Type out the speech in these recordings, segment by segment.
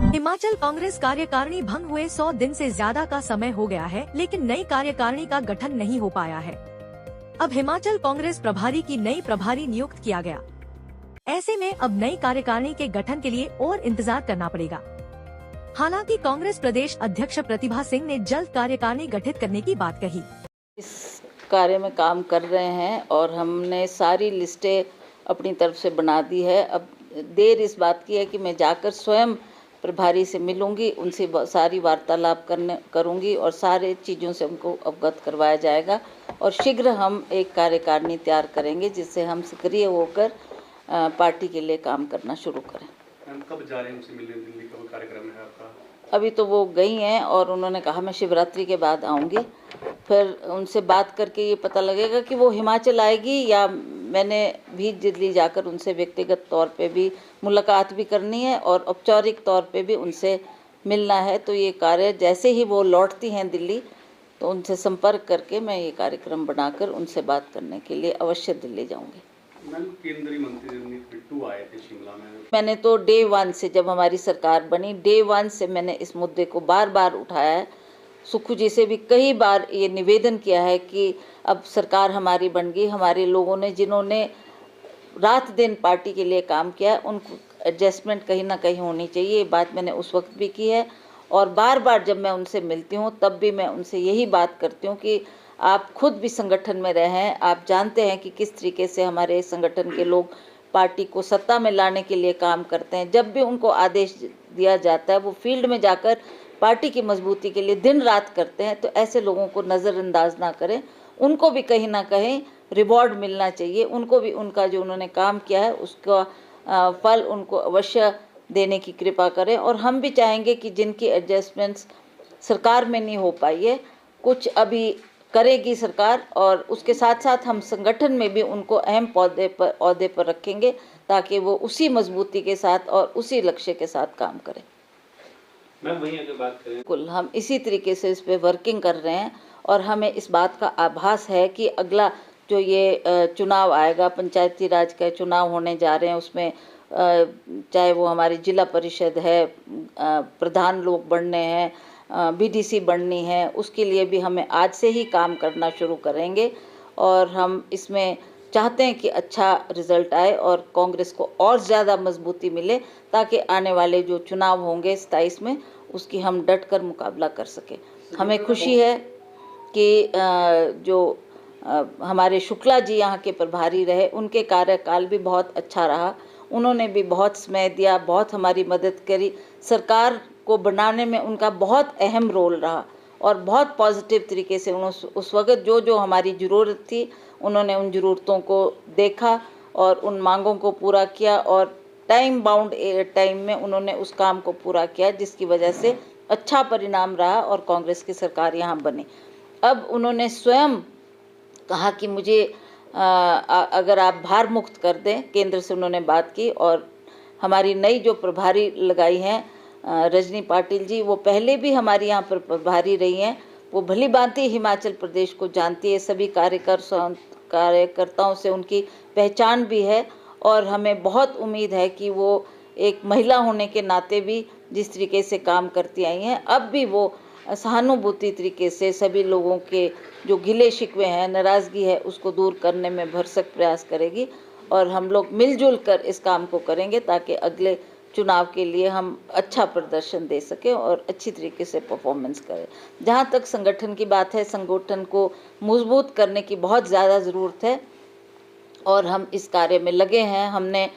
हिमाचल कांग्रेस कार्यकारिणी भंग हुए 100 दिन से ज्यादा का समय हो गया है, लेकिन नई कार्यकारिणी का गठन नहीं हो पाया है। अब हिमाचल कांग्रेस प्रभारी की नई प्रभारी नियुक्त किया गया। ऐसे में अब नई कार्यकारिणी के गठन के लिए और इंतजार करना पड़ेगा। हालांकि कांग्रेस प्रदेश अध्यक्ष प्रतिभा सिंह ने जल्द कार्यकारिणी गठित करने की बात कही। इस कार्य में काम कर रहे हैं और हमने सारी लिस्टें अपनी तरफ से बना दी है। अब देर इस बात की है कि मैं जाकर स्वयं प्रभारी से मिलूंगी, उनसे सारी वार्तालाप करूंगी और सारे चीज़ों से उनको अवगत करवाया जाएगा और शीघ्र हम एक कार्यकारिणी तैयार करेंगे जिससे हम सक्रिय होकर पार्टी के लिए काम करना शुरू करें। कब जा रहे हैं उनसे मिलने? दिल्ली का कार्यक्रम है आपका? अभी तो वो गई हैं और उन्होंने कहा मैं शिवरात्रि के बाद आऊँगी, फिर उनसे बात करके ये पता लगेगा कि वो हिमाचल आएगी या मैंने भी दिल्ली जाकर उनसे व्यक्तिगत तौर पे भी मुलाकात भी करनी है और औपचारिक तौर पे भी उनसे मिलना है। तो ये कार्य जैसे ही वो लौटती हैं दिल्ली तो उनसे संपर्क करके मैं ये कार्यक्रम बनाकर उनसे बात करने के लिए अवश्य दिल्ली जाऊँगी। मैम, केंद्रीय मंत्री जगदीप बिट्टू आए थे शिमला में। मैंने तो डे 1 से, जब हमारी सरकार बनी, डे 1 से मैंने इस मुद्दे को बार बार उठाया है। सुक्खू जी से भी कई बार ये निवेदन किया है कि अब सरकार हमारी बन गई, हमारे लोगों ने जिन्होंने रात दिन पार्टी के लिए काम किया है उनको एडजस्टमेंट कहीं ना कहीं होनी चाहिए। ये बात मैंने उस वक्त भी की है और बार बार जब मैं उनसे मिलती हूँ तब भी मैं उनसे यही बात करती हूँ कि आप खुद भी संगठन में रहे हैं, आप जानते हैं कि किस तरीके से हमारे संगठन के लोग पार्टी को सत्ता में लाने के लिए काम करते हैं। जब भी उनको आदेश दिया जाता है वो फील्ड में जाकर पार्टी की मजबूती के लिए दिन रात करते हैं। तो ऐसे लोगों को नज़रअंदाज ना करें, उनको भी कहीं ना कहीं रिवॉर्ड मिलना चाहिए, उनको भी उनका जो उन्होंने काम किया है उसका फल उनको अवश्य देने की कृपा करें। और हम भी चाहेंगे कि जिनकी एडजस्टमेंट्स सरकार में नहीं हो पाई है, कुछ अभी करेगी सरकार और उसके साथ साथ हम संगठन में भी उनको अहम ओहदे पर रखेंगे ताकि वो उसी मजबूती के साथ और उसी लक्ष्य के साथ काम करें। मैम, वहीं अगर बात करें, बिल्कुल हम इसी तरीके से इस पे वर्किंग कर रहे हैं और हमें इस बात का आभास है कि अगला जो ये चुनाव आएगा, पंचायती राज का चुनाव होने जा रहे हैं, उसमें चाहे वो हमारी जिला परिषद है, प्रधान लोग बनने हैं, बीडीसी बननी है, उसके लिए भी हमें आज से ही काम करना शुरू करेंगे और हम इसमें चाहते हैं कि अच्छा रिजल्ट आए और कांग्रेस को और ज़्यादा मजबूती मिले ताकि आने वाले जो चुनाव होंगे 27 में उसकी हम डट कर मुकाबला कर सकें। हमें खुशी है कि जो हमारे शुक्ला जी यहाँ के प्रभारी रहे, उनके कार्यकाल भी बहुत अच्छा रहा, उन्होंने भी बहुत समय दिया, बहुत हमारी मदद करी, सरकार को बनाने में उनका बहुत अहम रोल रहा और बहुत पॉजिटिव तरीके से उन्होंने उस वक्त जो हमारी ज़रूरत थी उन्होंने उन ज़रूरतों को देखा और उन मांगों को पूरा किया और टाइम बाउंड टाइम में उन्होंने उस काम को पूरा किया जिसकी वजह से अच्छा परिणाम रहा और कांग्रेस की सरकार यहाँ बनी। अब उन्होंने स्वयं कहा कि मुझे अगर आप भार मुक्त कर दें, केंद्र से उन्होंने बात की और हमारी नई जो प्रभारी लगाई हैं रजनी पाटिल जी, वो पहले भी हमारी यहाँ पर प्रभारी रही हैं, वो भली भांति हिमाचल प्रदेश को जानती है, सभी कार्यकर्ताओं से उनकी पहचान भी है और हमें बहुत उम्मीद है कि वो एक महिला होने के नाते भी जिस तरीके से काम करती आई हैं, अब भी वो सहानुभूति तरीके से सभी लोगों के जो गिले शिकवे हैं, नाराज़गी है, उसको दूर करने में भरसक प्रयास करेगी और हम लोग मिलजुल कर इस काम को करेंगे ताकि अगले चुनाव के लिए हम अच्छा प्रदर्शन दे सकें और अच्छी तरीके से परफॉर्मेंस करें। जहाँ तक संगठन की बात है, संगठन को मजबूत करने की बहुत ज़्यादा ज़रूरत है और हम इस कार्य में लगे हैं। हमने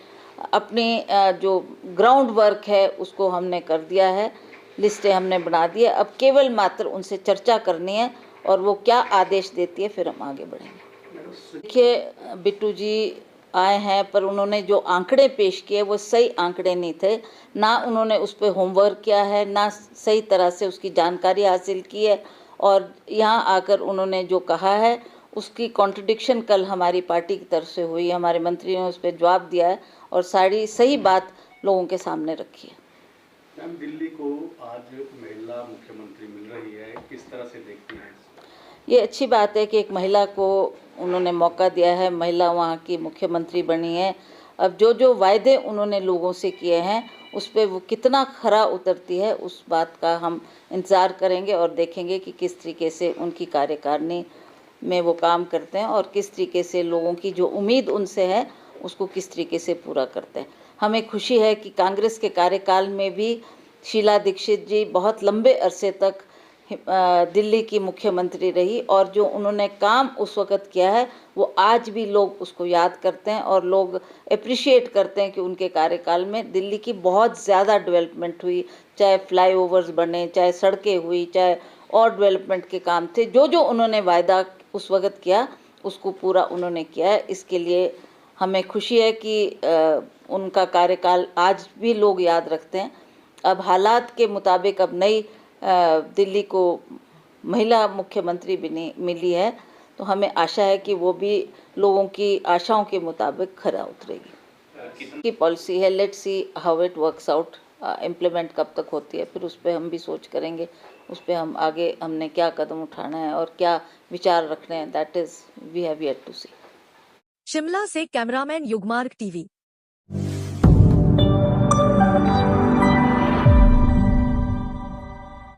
अपनी जो ग्राउंड वर्क है उसको हमने कर दिया है, लिस्टें हमने बना दी है, अब केवल मात्र उनसे चर्चा करनी है और वो क्या आदेश देती है फिर हम आगे बढ़ेंगे। देखिए, बिट्टू जी आए हैं पर उन्होंने जो आंकड़े पेश किए वो सही आंकड़े नहीं थे, ना उन्होंने उस पर होमवर्क किया है, ना सही तरह से उसकी जानकारी हासिल की है और यहाँ आकर उन्होंने जो कहा है उसकी कॉन्ट्रडिक्शन कल हमारी पार्टी की तरफ से हुई, हमारे मंत्री ने उस पर जवाब दिया है और सारी सही बात लोगों के सामने रखी है। मैम, दिल्ली को आज महिला मुख्यमंत्री मिल रही है, किस तरह से देखती हैं? ये अच्छी बात है कि एक महिला को उन्होंने मौका दिया है, महिला वहाँ की मुख्यमंत्री बनी है। अब जो वायदे उन्होंने लोगों से किए हैं उस पर वो कितना खरा उतरती है, उस बात का हम इंतज़ार करेंगे और देखेंगे कि किस तरीके से उनकी कार्यकारिणी में वो काम करते हैं और किस तरीके से लोगों की जो उम्मीद उनसे है उसको किस तरीके से पूरा करते हैं। हमें खुशी है कि कांग्रेस के कार्यकाल में भी शीला दीक्षित जी बहुत लंबे अरसे तक दिल्ली की मुख्यमंत्री रही और जो उन्होंने काम उस वक़्त किया है वो आज भी लोग उसको याद करते हैं और लोग अप्रिशिएट करते हैं कि उनके कार्यकाल में दिल्ली की बहुत ज़्यादा डेवलपमेंट हुई, चाहे फ्लाईओवर्स बने, चाहे सड़कें हुई, चाहे और डेवलपमेंट के काम थे। जो जो उन्होंने वायदा उस वक़्त किया उसको पूरा उन्होंने किया है। इसके लिए हमें खुशी है कि उनका कार्यकाल आज भी लोग याद रखते हैं। अब हालात के मुताबिक अब नई दिल्ली को महिला मुख्यमंत्री भी नहीं मिली है, तो हमें आशा है कि वो भी लोगों की आशाओं के मुताबिक खरा उतरेगी। की पॉलिसी है, let's see how it works out. Implement कब तक होती है फिर उस पर हम भी सोच करेंगे, उस पर हम आगे हमने क्या कदम उठाना है और क्या विचार रखने हैं, that is we have yet to see. Shimla से कैमरामैन युगमार्ग टीवी।